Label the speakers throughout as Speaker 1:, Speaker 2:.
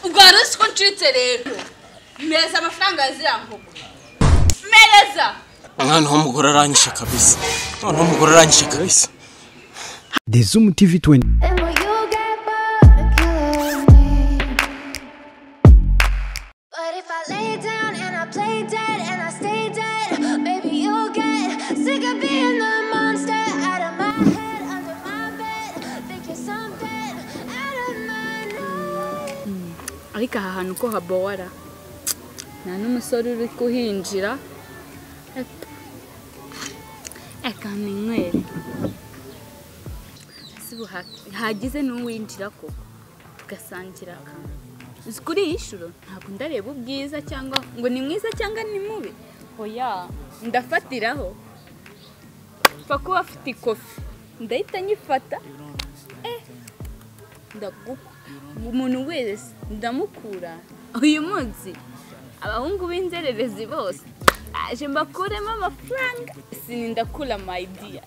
Speaker 1: Ugarus ko ncitse rero. Mereza amafaranga yazirankuko. Mereza.
Speaker 2: Noneho umugore aranyisha kabisa. Noneho umugore aranyisha kabisa.
Speaker 3: The ZOOM TV24.
Speaker 1: Ariko aha hantu ko habora nta n'umusore uri kuhinjira eka ninywere hagize n'uwinjira ko tugasangira akantu uzi kuri iyi shuro ntabwo ndareba ubwiza cyangwa ngo ni mwiza cyangwa ni mubi oya ndafatiraho pfa kuba afite ikofi ndahita nyifata ndaguka umuntu wese ndamukura uyu munsi abahungu b'inzererezi bose aje mbakuremo amafaranga sinindakura my dear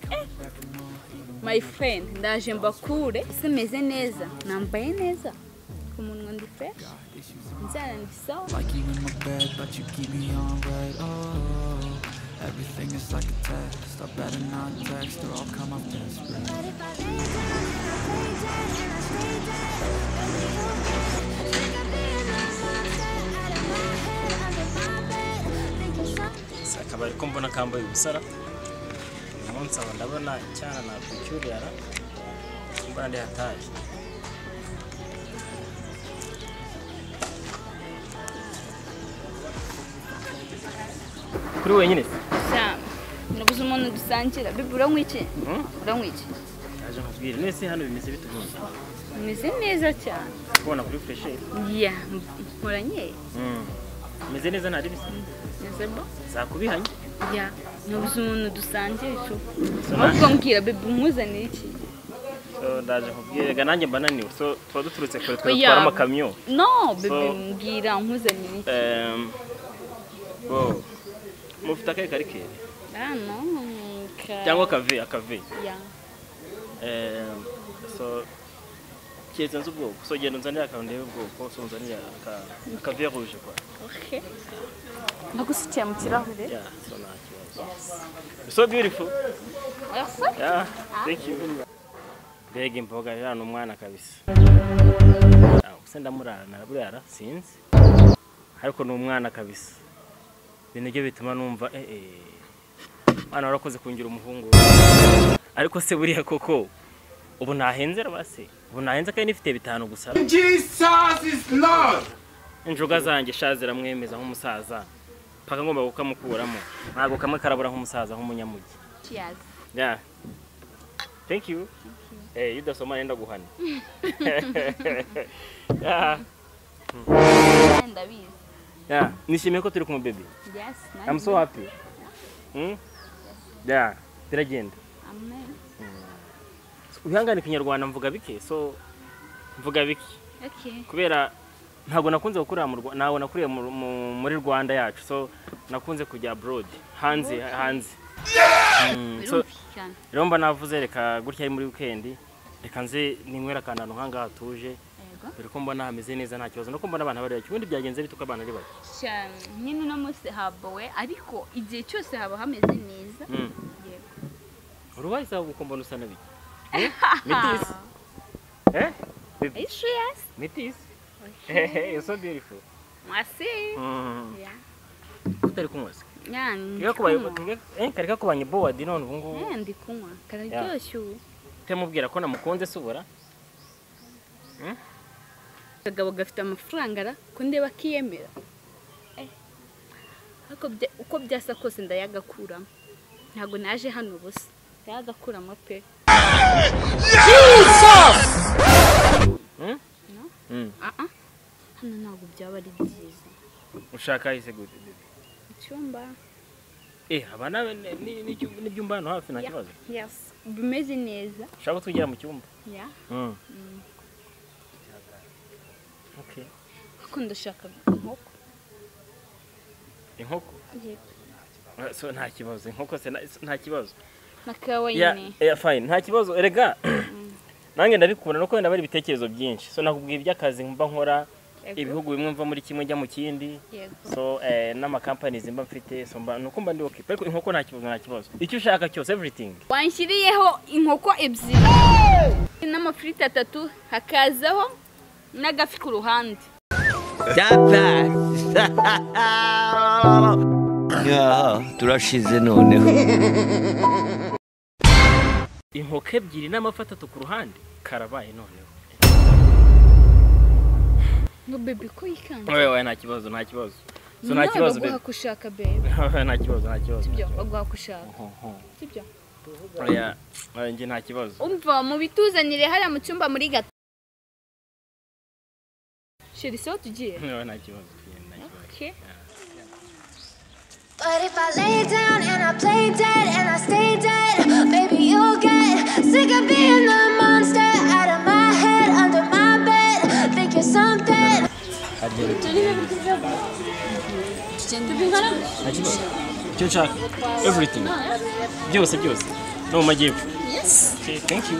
Speaker 1: my friend ndaje mbakure simeze neza nambaye neza ku munwa ndi fresh nzara ndi sawa
Speaker 4: everything is like a test. I better not text or I'll come up desperate.
Speaker 2: Sakabari ko mbona kambaye ubusara. Umunsi aba ndabona cyana na kucyurira. Mbande hataye. Kuri wenyine.
Speaker 1: Nabuze umuntu dusangira bibura nk'iki uranyiki
Speaker 2: aje mubwire nese hano bimeze bituguye
Speaker 1: bimeze neza cyane
Speaker 2: kubona kuri fresh
Speaker 1: ya mporanye
Speaker 2: bimeze neza ntari bise
Speaker 1: neza bo
Speaker 2: zakubihanye
Speaker 1: ya nabuze umuntu dusangira ico ahubwo mbwira bibi umuzane iki
Speaker 2: so ndaje mubwire ga nanjye mbananiwe so tuba duturutse kure twara amakamyo
Speaker 1: no bibi mbwira umuzane iki
Speaker 2: bo mufite akaye karikere
Speaker 1: no
Speaker 2: cyangwa akave
Speaker 1: ya
Speaker 2: so kiyenze ubwoko so genda nzanira akandebe ubwoko so nzanira akave rouge kwa
Speaker 1: okay nagusikiye mu kirahure
Speaker 2: ya so nakibazo so beautiful yeah thank you bege imboga yana umwana kabisa se ndamurana burara sinzi ariko ni umwana kabisa binege bituma numva Ana warakoze kungira umuhungu ariko se buriya koko ubu nahenze rabase ubu nahenze kandi nifite bitanu gusa
Speaker 5: Jesus is Lord
Speaker 2: injoga zanjye shazira mwemeza nk'umusaza paka ngomba gukamukuramo ntago kamwe karabura nk'umusaza nk'umunyamugi
Speaker 1: cheers
Speaker 2: yeah thank you udasoma nenda guhana yeah
Speaker 1: ndabizi
Speaker 2: yeah nishimiye ko turi kumwe baby
Speaker 1: yes
Speaker 2: I'm so happy yeah biragenda
Speaker 1: amen
Speaker 2: uhangane kinyarwanda mvuga bike so mvuga bike
Speaker 1: okay
Speaker 2: kubera ntago nakunze gukurira mu Rwanda nawe nakuriye muri Rwanda yacu so nakunze kujya abroad hanze so romba navuze reka gutya ari muri weekend reka nze ninywera kanano nkanga hatuje dore ko mbona hameze neza nta kibazo no ko mbona abantu bari cyubundi byagenze bituka abantu ari bake
Speaker 1: cyane nyine no munsi habowe ariko igihe cyose haba hameze neza yego
Speaker 2: urubaza uko mbona usa nabiki metis
Speaker 1: yes
Speaker 2: metis you're so beautiful
Speaker 1: merci yeah
Speaker 2: utari kumwase
Speaker 1: yani
Speaker 2: karika kubanye board none ubu ngubu
Speaker 1: ndi kunywa kararyoshye
Speaker 2: temubwira ko namukonze subura
Speaker 1: Kagabo gafite amafaranga ra ko ndeba kiyemera uko byasa kose ndayagakura ntago naje hano busa ndayagakura pe
Speaker 5: Jesus
Speaker 1: hano ntago byaba ari byiza
Speaker 2: ushaka ise gute
Speaker 1: icyumba
Speaker 2: abana ni byumba hano hafi nta kibazo
Speaker 1: yes bimeze neza
Speaker 2: ushaka tugira mu cyumba
Speaker 1: yeah
Speaker 2: okay
Speaker 1: ko ndashaka
Speaker 2: inkoko so nta kibazo inkoko se nta kibazo
Speaker 1: nakawa nyine
Speaker 2: fine nta kibazo erega nange ndabikunda no kwenda bari bitekerezo byinshi so nakubwiye iby'akazi mba nkora ibihugu bimwe mva muri kimwe njya mu kindi so n'ama companies mba mfite so mba nuko mba ndi okay ariko inkoko nta kibazo icyo ushaka cyose everything
Speaker 1: wanshiriyeho inkoko ebyiri n'amafiriti 3 hakazaho n'agafi ku ruhande
Speaker 6: turashize noneho
Speaker 2: inkoko ebyiri n'amafata 3 ku ruhande karabaye noneho
Speaker 1: no baby ko yikanga
Speaker 2: wewe nta kibazo so nta kibazo
Speaker 1: baby kushaka baby
Speaker 2: nta kibazo
Speaker 1: sibyo bagwa kushaka sibyo
Speaker 2: oya nje nta kibazo
Speaker 1: umva mu bituzanire hari mu cyumba muri gato sheri so tugiye
Speaker 2: nta kibazo
Speaker 1: okay.
Speaker 7: But if I lay down and I play dead and I stay dead, baby, you'll get sick of being the monster out of my head, under my bed, think you're something.
Speaker 2: Everything. Byose. No majyepfo.
Speaker 1: Yes.
Speaker 2: Okay, thank you.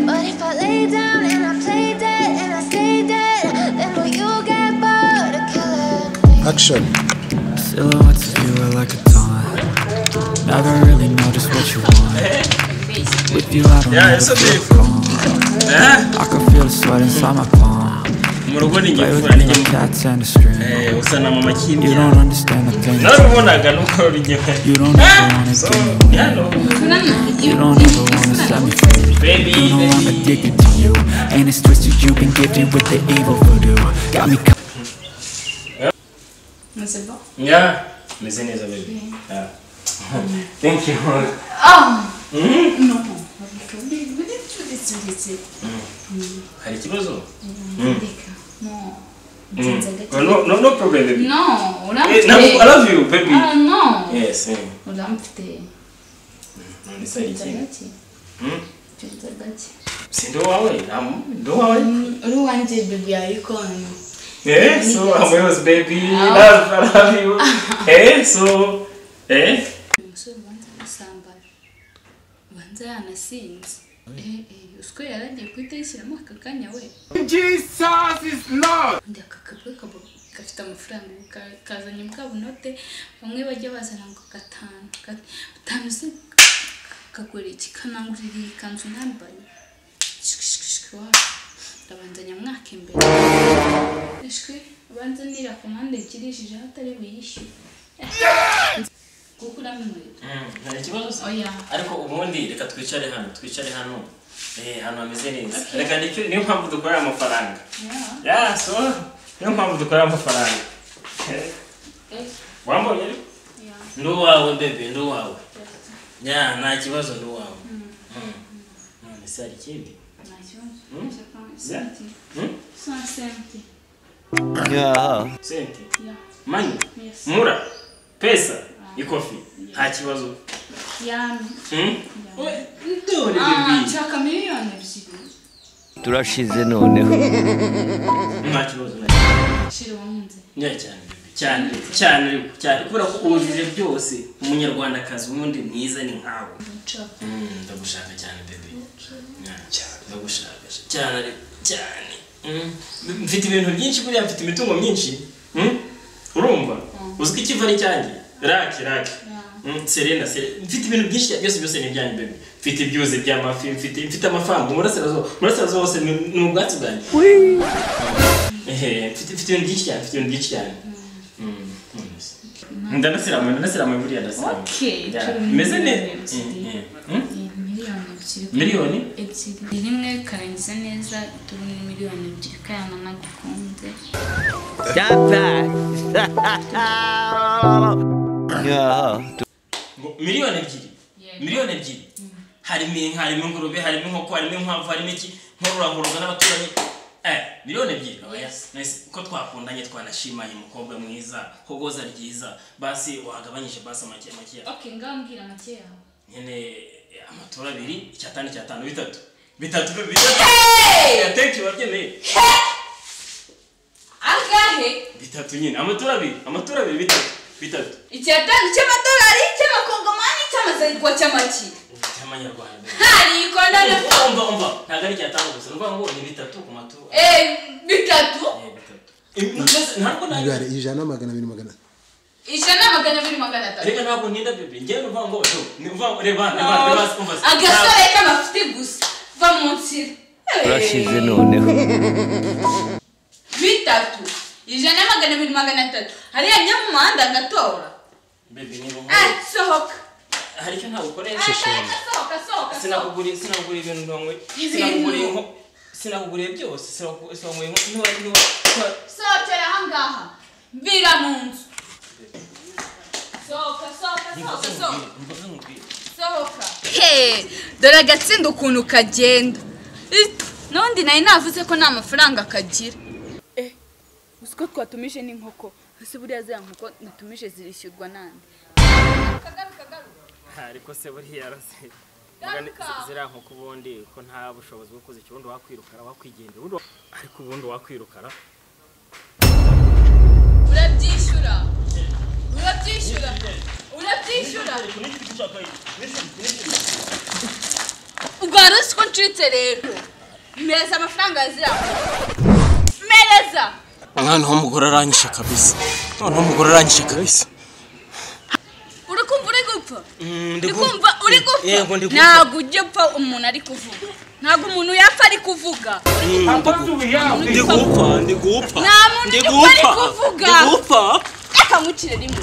Speaker 7: But if I lay down and I play dead and I stay dead, then will you get bored of killing me?
Speaker 3: Action.
Speaker 4: Silhouettes of you are like a taunt. Never really know just what you want. With you I don't know feel calm. I can feel the sweat inside my palm. Play with me like cats and a string. You don't understand the things. You don't ever wanna give me. You don't ever wanna set me free. You know I'm addicted to you. And it's twisted, you've been gifted with the evil voodoo. Got me
Speaker 1: C'est bon?
Speaker 2: Yeah, mais c'est neza baby. Yeah. Thank you.
Speaker 1: Non.
Speaker 2: Hari kibazo?
Speaker 1: No
Speaker 2: problem baby.
Speaker 1: No,
Speaker 2: I love you baby.
Speaker 1: No.
Speaker 2: Yes.
Speaker 1: Ulamfite.
Speaker 2: Sindo wawe, ndo wawe.
Speaker 1: Uruwanje baby ariko
Speaker 2: So I'm yours baby. I love you. So
Speaker 1: umusore wanze gusambara. Wanze yanasinze. Usko yaragiye kwiteshyiramo akakanya we.
Speaker 5: Jesus is Lord.
Speaker 1: Ndi akakabwe gafite amafaranga kazanye mukabunote bamwe bajya bazana ngo 5 se kakore kikanangurira ikanzu nambaye. Ndabanza nyamwaka imbere. Eshwe banza nira komande kirishije hatari biyishyura. Kukura mimwe.
Speaker 2: Hari kibazo?
Speaker 1: Oya.
Speaker 2: Ariko ubundi reka twicare hano. Hano ameze neza. Reka niyo mpamvu dukorera amafaranga. Yeah, so niyo mpamvu dukorera amafaranga. Wambonye? Yeah. Ndo wawe bebe, ndo wawe. Yeah, nta kibazo ndo wawe. None se ari kindi?
Speaker 1: Nta kibazo. Senti.
Speaker 2: Senti. Money. Yes. Mura. Pesa. Ikofi. Nta kibazo.
Speaker 1: Yami.
Speaker 2: Ndore baby.
Speaker 1: Chaka miliyoni 2.
Speaker 6: turashize noneho
Speaker 2: Nta kibazo.
Speaker 1: Shiri wanze.
Speaker 2: Cyane kubera ko ubujuje byose umunyarwandakazi ubundi mwiza ni nkawe. Ndagushaka cyane baby. Ndagushaka cyane. Mfite ibintu byinshi buriya mfite imitungo myinshi. Urumva? Uziko ikiva ari cyanjye. Raki. Serena. Mfite ibintu byinshi byose ni byanjye baby. Mfite ibyuzi by'amafi, mfite amafaranga. Murasirazo hose ni ubwatsi bwanjye. Mfite ibintu byinshi cyane. Ndanasirama buriya ndasirama.
Speaker 1: Okay.
Speaker 2: Meze ne? Miliyoni?
Speaker 1: Rimwe karangiza neza turi miliyoni 2 kayana nagukunze.
Speaker 2: Miliyoni 2. Harimo ingurube, harimo inkoko, harimo inkwavu, harimo iki nkorora n'abaturanyi. Miliyoni 2. Nice. Uko twakundanye twanashimanye umukobwa mwiza, hogoza ryiza. Basi wagabanyije basi make.
Speaker 1: Okay, ngambwira make yawe.
Speaker 2: Nyene amatora 2, icyatani 3. Thank you babyemeye.
Speaker 1: Angahe?
Speaker 2: bitatu nyine amatura abiri bitatu
Speaker 1: icyatanu cy'amadolari cy'amakongomani cy'amazayirwa cy'amaki
Speaker 2: cy'amanyarwanda
Speaker 1: hari ikona
Speaker 2: umva ntago ari icyatanu gusa nuvuga ngo ni bitatu ku matura
Speaker 1: bitatu
Speaker 2: ntabwo
Speaker 8: nagare ijana magana 200
Speaker 2: reka ntabwo ninda bebe ngiye nuvuga ngo reba
Speaker 1: agasore k'amafuti gusa va mu nzira
Speaker 6: turashize noneho
Speaker 1: bitatu 100 hariya nyamumuhanda ngatora
Speaker 2: bebe ni ngo
Speaker 1: sohoka
Speaker 2: hari icyo ntabwo ukoresha
Speaker 1: sohoka
Speaker 2: sinakuguriye ibintu ndongwe sinakuguriye byose sinakuguriye
Speaker 1: sohokera ahangaha mvira mu nzu sohoka dore agatsinda ukuntu kagenda n'undi nari navuze ko nta mafaranga kagira uziko twatumije n'inkoko ese buriya ziriya nkoko natumije zirishyurwa nande
Speaker 2: ariko se buriya yarase ziriya nkoko ubundi ko nta bushobozi bwo kuzica ubundi wakwirukara wakwigendera ariko ubundi wakwirukara
Speaker 1: urabyishyura ubwo rusiko ncitse rero mpereza amafaranga ya ziriya mpereza
Speaker 2: noneho umugore aranyishe kabisa
Speaker 1: uri kumva uri gupfa ntabwo ujya upfa umuntu ari kuvuga ntabwo umuntu yapfa ari kuvuga
Speaker 2: ndi gupfa
Speaker 1: nta muntu ujya upfa ari kuvuga reka mucire rimwe